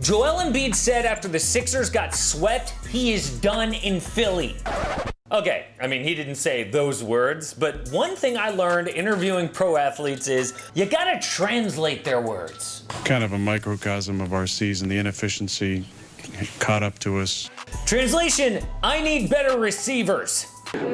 Joel Embiid said after the Sixers got swept, he is done in Philly. Okay, I mean, he didn't say those words, but one thing I learned interviewing pro athletes is you gotta translate their words. Kind of a microcosm of our season. The inefficiency caught up to us. Translation, I need better receivers.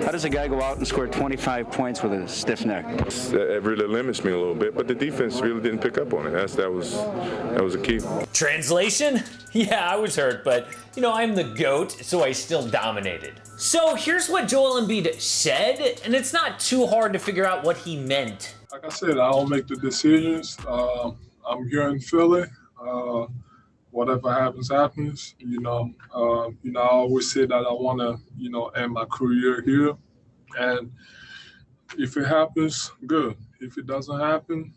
How does a guy go out and score 25 points with a stiff neck? It really limits me a little bit, but the defense really didn't pick up on it. That was a key. Translation? Yeah, I was hurt, but you know, I'm the GOAT, so I still dominated. So here's what Joel Embiid said, and it's not too hard to figure out what he meant. Like I said, I don't make the decisions. I'm here in Philly. Whatever happens, happens. I always say that I want to, end my career here. And if it happens, good. If it doesn't happen.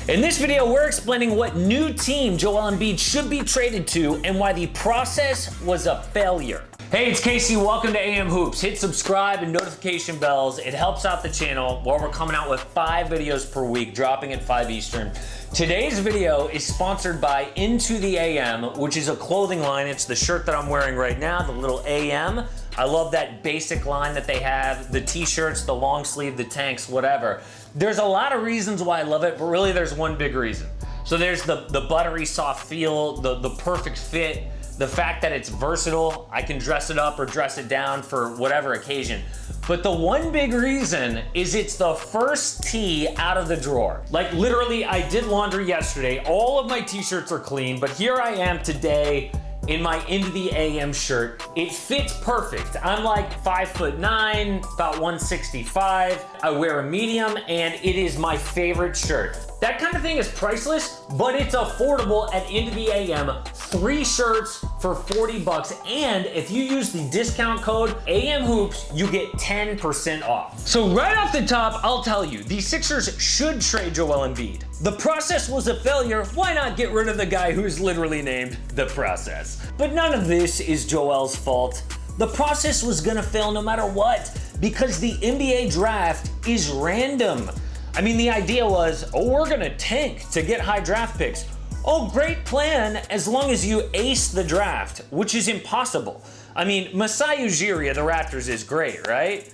In this video, we're explaining what new team Joel Embiid should be traded to and why the process was a failure. Hey, it's Casey. Welcome to AM Hoops. Hit subscribe and notification bells. It helps out the channel while we're coming out with 5 videos per week, dropping at 5 Eastern. Today's video is sponsored by Into the AM, which is a clothing line. It's the shirt that I'm wearing right now, the little AM. I love that basic line that they have, the t-shirts, the long sleeve, the tanks, whatever. There's a lot of reasons why I love it, but really there's one big reason. So there's the buttery soft feel, the perfect fit, the fact that it's versatile. I can dress it up or dress it down for whatever occasion. But the one big reason is it's the first tee out of the drawer. Like literally, I did laundry yesterday. All of my t-shirts are clean, but here I am today in my Into the AM shirt. It fits perfect. I'm like 5'9", about 165. I wear a medium and it is my favorite shirt. That kind of thing is priceless, but it's affordable at Into the AM. 3 shirts for 40 bucks. And if you use the discount code AM Hoops, you get 10% off. So right off the top, I'll tell you, the Sixers should trade Joel Embiid. The process was a failure. Why not get rid of the guy who's literally named The Process? But none of this is Joel's fault. The process was gonna fail no matter what, because the NBA draft is random. I mean, the idea was, oh, we're gonna tank to get high draft picks. Oh, great plan, as long as you ace the draft, which is impossible. I mean, Masai Ujiri of the Raptors is great, right?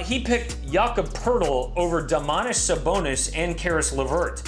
He picked Jakob Poeltl over Domantas Sabonis and Karis LeVert.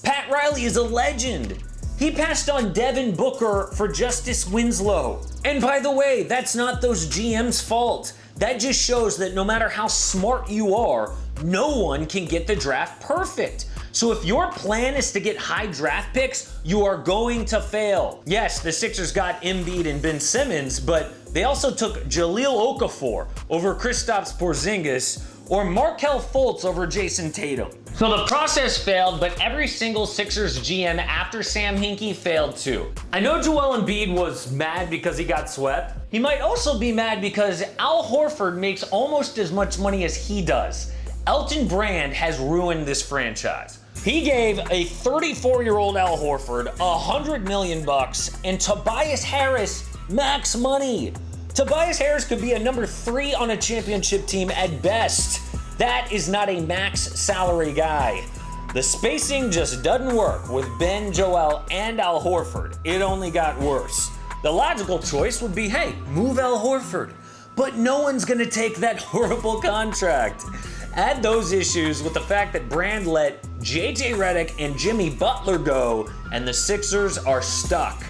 Pat Riley is a legend. He passed on Devin Booker for Justice Winslow. And by the way, that's not those GM's fault. That just shows that no matter how smart you are, no one can get the draft perfect. So if your plan is to get high draft picks, you are going to fail. Yes, the Sixers got Embiid and Ben Simmons, but they also took Jahlil Okafor over Kristaps Porzingis or Markelle Fultz over Jason Tatum. So the process failed, but every single Sixers GM after Sam Hinkie failed too. I know Joel Embiid was mad because he got swept. He might also be mad because Al Horford makes almost as much money as he does. Elton Brand has ruined this franchise. He gave a 34-year-old Al Horford $100 million and Tobias Harris max money. Tobias Harris could be a number 3 on a championship team at best. That is not a max salary guy. The spacing just doesn't work with Ben, Joel, and Al Horford. It only got worse. The logical choice would be, hey, move Al Horford. But no one's gonna take that horrible contract. Add those issues with the fact that Brand let JJ Redick and Jimmy Butler go, and the Sixers are stuck.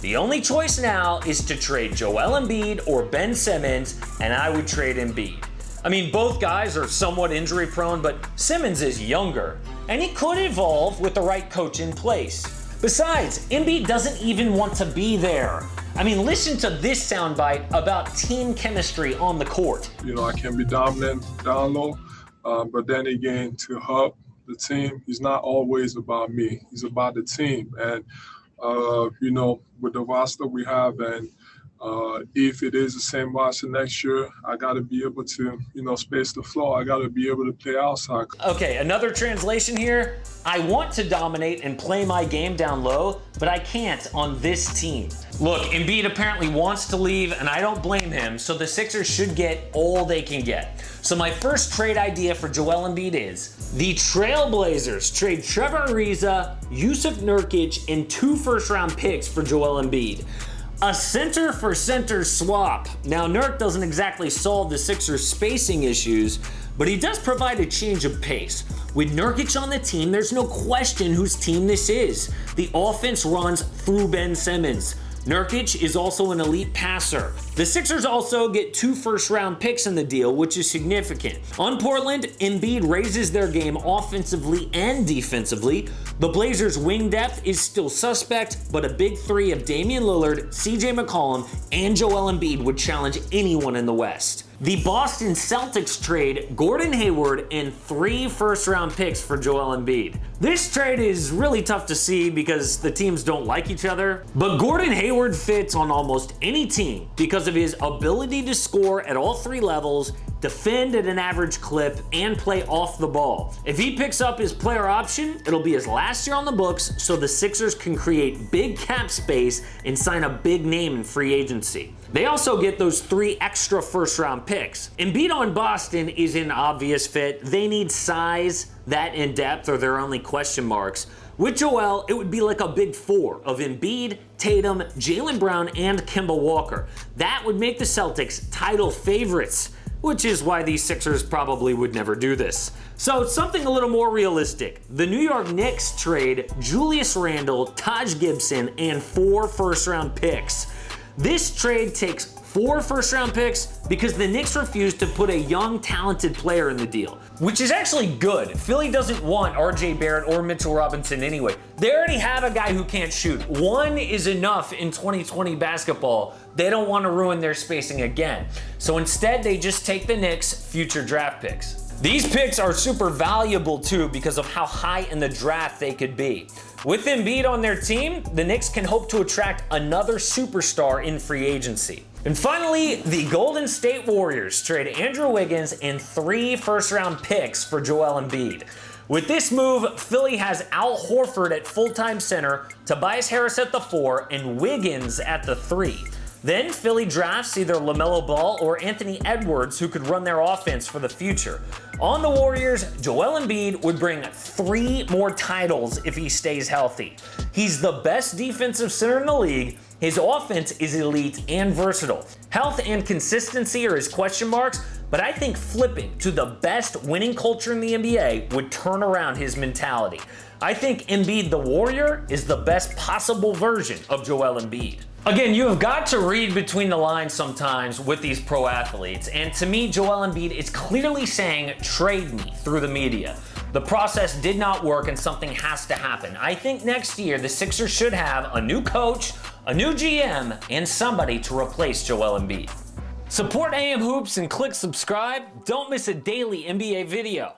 The only choice now is to trade Joel Embiid or Ben Simmons, and I would trade Embiid. I mean, both guys are somewhat injury prone, but Simmons is younger, and he could evolve with the right coach in place. Besides, Embiid doesn't even want to be there. I mean, listen to this soundbite about team chemistry on the court. I can be dominant down low, but then again, to help the team, he's not always about me. He's about the team. And, with the roster we have and If it is the same roster next year, I got to be able to, space the floor. I got to be able to play outside. Okay, another translation here. I want to dominate and play my game down low, but I can't on this team. Look, Embiid apparently wants to leave, and I don't blame him, so the Sixers should get all they can get. So my first trade idea for Joel Embiid is the Trailblazers trade Trevor Ariza, Yusuf Nurkic, and 2 first-round picks for Joel Embiid. A center for center swap. Now, Nurk doesn't exactly solve the Sixers' spacing issues, but he does provide a change of pace. With Nurkic on the team, there's no question whose team this is. The offense runs through Ben Simmons. Nurkic is also an elite passer. The Sixers also get 2 first-round picks in the deal, which is significant. On Portland, Embiid raises their game offensively and defensively. The Blazers' wing depth is still suspect, but a big 3 of Damian Lillard, CJ McCollum, and Joel Embiid would challenge anyone in the West. The Boston Celtics trade Gordon Hayward and 3 first-round picks for Joel Embiid. This trade is really tough to see because the teams don't like each other, but Gordon Hayward fits on almost any team because of his ability to score at all 3 levels, defend at an average clip, and play off the ball. If he picks up his player option, it'll be his last year on the books, so the Sixers can create big cap space and sign a big name in free agency. They also get those 3 extra first-round picks. Embiid on Boston is an obvious fit. They need size, that in depth are their only question marks. With Joel, it would be like a big 4 of Embiid, Tatum, Jaylen Brown, and Kemba Walker. That would make the Celtics title favorites, which is why the Sixers probably would never do this. So something a little more realistic. The New York Knicks trade Julius Randle, Taj Gibson, and 4 first-round picks. This trade takes 4 first-round picks because the Knicks refused to put a young, talented player in the deal, which is actually good. Philly doesn't want RJ Barrett or Mitchell Robinson anyway. They already have a guy who can't shoot. 1 is enough in 2020 basketball. They don't want to ruin their spacing again. So instead, they just take the Knicks' future draft picks. These picks are super valuable too because of how high in the draft they could be. With Embiid on their team, the Knicks can hope to attract another superstar in free agency. And finally, the Golden State Warriors trade Andrew Wiggins and 3 first-round picks for Joel Embiid. With this move, Philly has Al Horford at full-time center, Tobias Harris at the 4, and Wiggins at the 3. Then Philly drafts either LaMelo Ball or Anthony Edwards, who could run their offense for the future. On the Warriors, Joel Embiid would bring 3 more titles if he stays healthy. He's the best defensive center in the league. His offense is elite and versatile. Health and consistency are his question marks, but I think flipping to the best winning culture in the NBA would turn around his mentality. I think Embiid the Warrior is the best possible version of Joel Embiid. Again, you have got to read between the lines sometimes with these pro athletes, and to me, Joel Embiid is clearly saying, trade me through the media. The process did not work and something has to happen. I think next year, the Sixers should have a new coach, a new GM, and somebody to replace Joel Embiid. Support AM Hoops and click subscribe. Don't miss a daily NBA video.